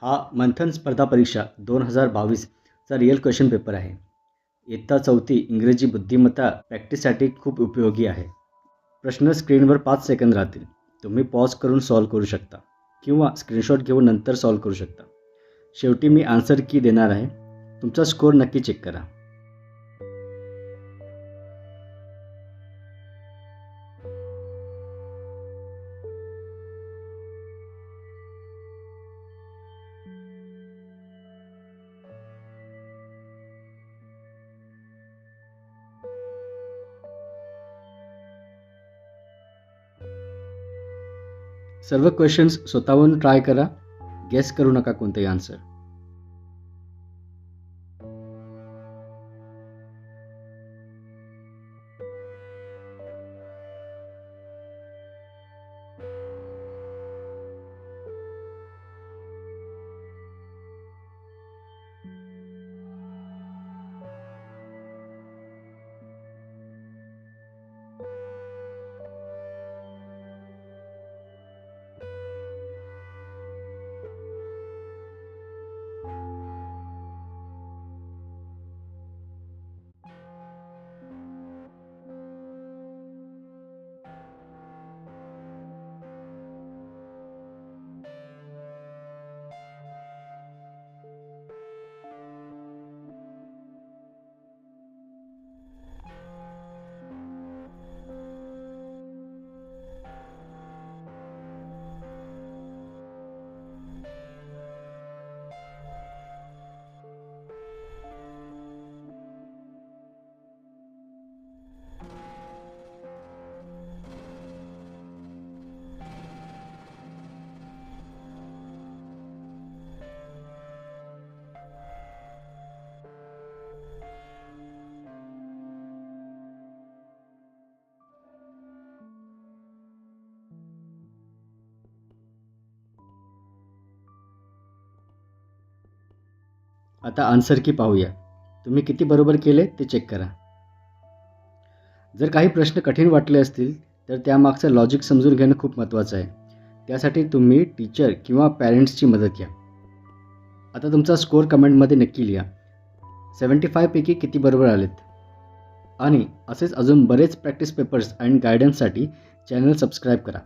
हा मंथन स्पर्धा परीक्षा 2022चा रिअल क्वेश्चन पेपर आहे. इयत्ता 4थी इंग्रजी बुद्धिमत्ता प्रॅक्टिससाठी खूप उपयोगी आहे. प्रश्न स्क्रीनवर 5 सेकंद राहतील. तुम्ही पॉज करून सॉल्व करू शकता किंवा स्क्रीनशॉट घेऊन नंतर सॉल्व करू शकता. शेवटी मी आन्सर की देणार आहे. तुमचा स्कोअर नक्की चेक करा. सर्व क्वेश्चन्स स्वतःहून ट्राय करा. गेस करू नका कोणतेही आन्सर. आता आन्सर की पाहूया. तुम्ही किती बरोबर केले ते चेक करा. जर काही प्रश्न कठीण वाटले असतील तर त्यामागचं लॉजिक समजून घेणं खूप महत्त्वाचं आहे. त्यासाठी तुम्ही टीचर किंवा पॅरेंट्सची मदत घ्या. आता तुमचा स्कोअर कमेंटमध्ये नक्की लिहा. 75 पैकी किती बरोबर आलेत. आणि असेच अजून बरेच प्रॅक्टिस पेपर्स आणि गायडन्ससाठी चॅनल सबस्क्राईब करा.